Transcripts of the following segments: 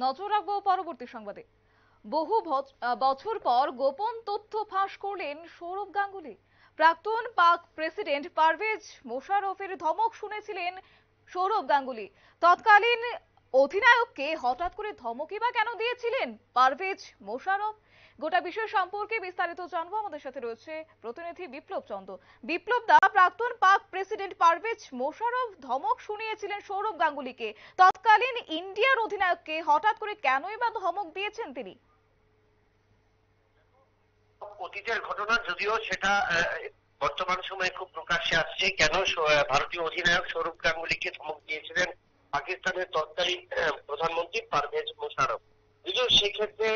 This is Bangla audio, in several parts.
নজর রাখবো পরবর্তী সংবাদে। বহু বছর পর গোপন তথ্য ফাঁস করলেন সৌরভ গাঙ্গুলি। প্রাক্তন পাক প্রেসিডেন্ট পারভেজ মোশাররফের ধমক শুনেছিলেন সৌরভ গাঙ্গুলি। তৎকালীন অধিনায়ককে হঠাৎ করে ধমকই বা কেন দিয়েছিলেন পারভেজ মোশাররফ? গোটা বিষয় সম্পর্কে বিস্তারিত জানবো। আমাদের সাথে রয়েছে প্রতিনিধি বিপ্লব চন্দ্র। বিপ্লব দা, প্রাক্তন পাক প্রেসিডেন্ট পারভেজ মোশাররফ ধমক শুনিয়েছিলেন সৌরভ গাঙ্গুলিকে। তৎকালীন ইন্ডিয়ার অধিনায়ককে হঠাৎ করে কেনই বা ধমক দিয়েছেন তিনি? অতীতের ঘটনা, যদিও সেটা বর্তমান সময়ে খুব প্রকাশ্যে আসছে। কেন ভারতীয় অধিনায়ক সৌরভ গাঙ্গুলিকে ধমক দিয়েছিলেন পাকিস্তানের তৎকালীন প্রধানমন্ত্রী পারভেজ মোশাররফ, যদিও সেক্ষেত্রে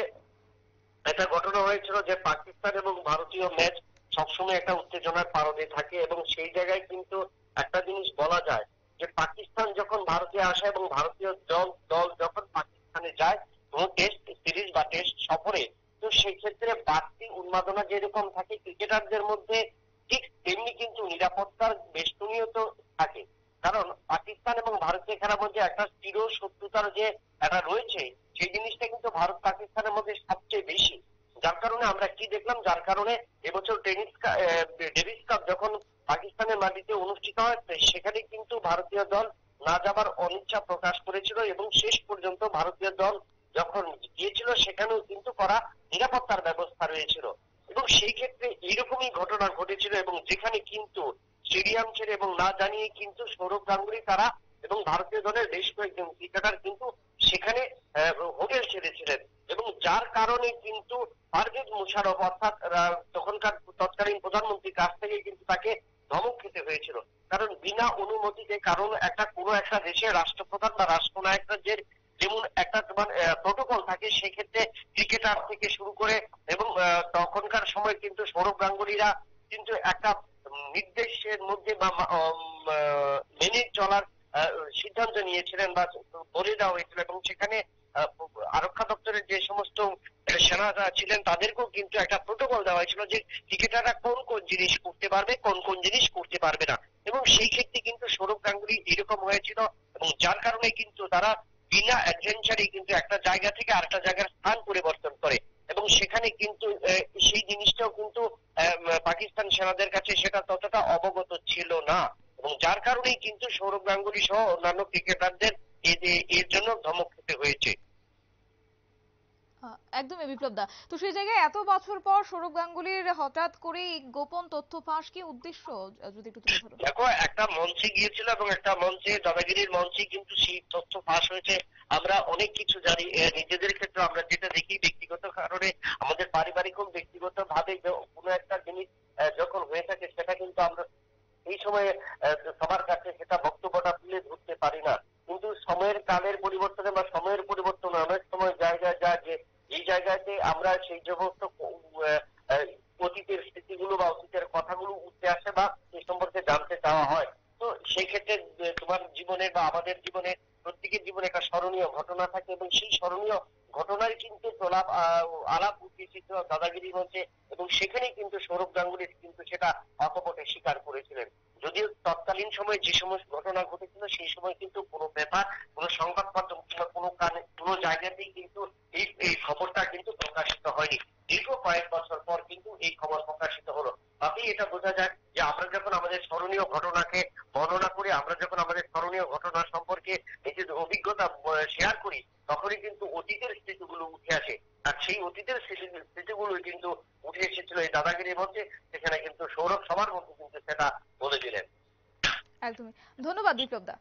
একটা ঘটনা হয়েছিল যে পাকিস্তান এবং ভারতীয় ম্যাচ সবসময় একটা উত্তেজনার পারদে থাকে, এবং সেই জায়গায় কিন্তু একটা জিনিস বলা যায় যে পাকিস্তান যখন ভারতে আসে এবং ভারতীয় দল দল যখন পাকিস্তানে যায় কোনো টেস্ট সিরিজ বা টেস্ট সফরে, তো সেই ক্ষেত্রে বাড়তি উন্মাদনা যেরকম থাকে ক্রিকেটারদের মধ্যে, ঠিক তেমনি কিন্তু নিরাপত্তার বেষ্টনীয় তো থাকে। কারণ পাকিস্তান এবং ভারতীয় খেলার মধ্যে একটা চির শত্রুতার যে একটা রয়েছে, সেই জিনিসটা কিন্তু ভারত পাকিস্তানের মধ্যে সবচেয়ে বেশি। যার কারণে আমরা কি দেখলাম, যার কারণে এবছর ডেভিস কাপ যখন পাকিস্তানের মাটিতে অনুষ্ঠিত হয়, সেখানে কিন্তু ভারতীয় দল না যাবার অনিচ্ছা প্রকাশ করেছিল, এবং শেষ পর্যন্ত ভারতীয় দল যখন গিয়েছিল সেখানেও কিন্তু করা নিরাপত্তার ব্যবস্থা রয়েছিল। এবং সেই ক্ষেত্রে এইরকমই ঘটনা ঘটেছিল, এবং যেখানে কিন্তু স্টেডিয়াম ছেড়ে এবং না জানিয়ে কিন্তু সৌরভ গাঙ্গুলি তারা এবং ভারতীয় দলের বেশ কয়েকজন ক্রিকেটার কিন্তু সেখানে হোটেল ছেড়েছিলেন, এবং যার কারণে কিন্তু পারভেজ মোশাররফ অর্থাৎ তখনকার তৎকালীন প্রধানমন্ত্রীর কাছ থেকে কিন্তু তাকে ধমক খেতে হয়েছিল। কারণ বিনা অনুমতিতে, কারণ একটা কোনো একটা দেশের রাষ্ট্রপ্রধান বা রাষ্ট্রনায়কদের যেমন একটা তোমার প্রোটোকল থাকে, সেক্ষেত্রে ক্রিকেটার থেকে শুরু করে এবং তখনকার সময় কিন্তু সৌরভ গাঙ্গুলিরা কিন্তু একটা নির্দেশের মধ্যে বা মেনে চলার সিদ্ধান্ত নিয়েছিলেন বা বলে দেওয়া হয়েছিল, এবং সেখানে আরক্ষা দপ্তরের যে সমস্ত সেনারা ছিলেন তাদেরকেও কিন্তু একটা প্রোটোকল দেওয়া হয়েছিল যে ক্রিকেটাররা কোন কোন জিনিস করতে পারবে, কোন কোন জিনিস করতে পারবে না। এবং সেই ক্ষেত্রে কিন্তু সৌরভ গাঙ্গুলি এরকম হয়েছিল, এবং যার কারণে কিন্তু তারা বিনা অ্যাডভেঞ্চারে কিন্তু একটা জায়গা থেকে আরেকটা জায়গার স্থান পরিবর্তন করে, এবং সেখানে কিন্তু সেই জিনিসটাও কিন্তু পাকিস্তান সেনাদের কাছে সেটা ততটা অবগত ছিল না, এবং যার কারণেই কিন্তু সৌরভ গাঙ্গুলি সহ অন্যান্য ক্রিকেটারদের এর জন্য ধমক খেতে হয়েছে। একদমই বিপ্লব দা। তো সেই জায়গায় এত বছর পর সৌরভ গাঙ্গুলির হঠাৎ করে গোপন তথ্য ফাঁস, কি উদ্দেশ্য যদি একটু তুলে ধরো। দেখো, একটা মঞ্চে গিয়েছিল এবং একটা মঞ্চে দাদাগিরির মঞ্চে কিন্তু সেই তথ্য ফাঁস হয়েছে। আমরা অনেক কিছু জানি, নিজেদের ক্ষেত্রে আমরা যেটা দেখি ব্যক্তিগত কারণে, আমাদের পারিবারিক ও ব্যক্তিগত ভাবে কোনো একটা জিনিস যখন হয়ে থাকে সেটা কিন্তু আমরা এই সময়ে সবার কাছে সেটা বক্তব্যটা তুলে ধরতে পারি না। কিন্তু সময়ের কালের পরিবর্তনে বা সময়ের পরিবর্তনে অনেক সময় জায়গায় যায় যে এই জায়গাতে আমরা সেই সমস্ত আহ, অতীতের স্মৃতিগুলো বা অতীতের কথাগুলো উঠে আসে বা সেই সম্পর্কে জানতে চাওয়া হয়। তো সেই ক্ষেত্রে তোমার জীবনে বা আমাদের জীবনে, প্রত্যেকের জীবনে একটা স্মরণীয় ঘটনা থাকে, এবং সেই স্মরণীয় ঘটনার কিন্তু প্রলাপ আলাপ উঠে এসেছিল দাদাগিরি মঞ্চে, এবং সেখানেই কিন্তু সৌরভ গাঙ্গুলি কিন্তু সেটা অকপটে স্বীকার করেছিলেন। যদিও তৎকালীন সময়ে যে সমস্ত ঘটনা ঘটেছিল সেই সময় কিন্তু কোনো পেপার, কোনো সংবাদ মাধ্যম কিংবা কোনো কানে কোনো জায়গাতেই কিন্তু এই এই খবরটা কিন্তু প্রকাশিত হয়নি। দীর্ঘ কয়েক বছর পর কিন্তু এই খবর প্রকাশিত হলো। তাতেই এটা বোঝা যায় যে আমরা যখন আমাদের স্মরণীয় ঘটনাকে বর্ণনা করি, আমরা যখন আমাদের স্মরণীয় ঘটনা সম্পর্কে নিজেদের অভিজ্ঞতা শেয়ার করি, তখনই কিন্তু অতীতের স্মৃতিগুলো উঠে আসে। আর সেই অতীতের স্মৃতিগুলো কিন্তু উঠে এসেছিল এই দাদাগিরির মধ্যে, সেখানে কিন্তু সৌরভ সবার মধ্যে কিন্তু সেটা বলে দিলেন। একদমই। ধন্যবাদ বিপ্লব দা।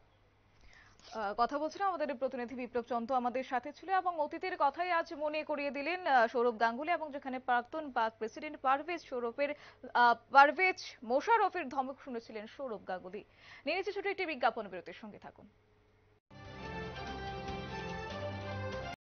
কথা বলছিলাম, আমাদের প্রতিনিধি বিপ্লব চন্দ্র আমাদের সাথে ছিল এবং অতীতের কথাই আজ মনে করিয়ে দিলেন সৌরভ গাঙ্গুলি, এবং যেখানে প্রাক্তন পাক প্রেসিডেন্ট পারভেজ মোশাররফের ধমক শুনেছিলেন সৌরভ গাঙ্গুলি। নিয়ে নিচ্ছে ছোট একটি বিজ্ঞাপন বিরতির, সঙ্গে থাকুন।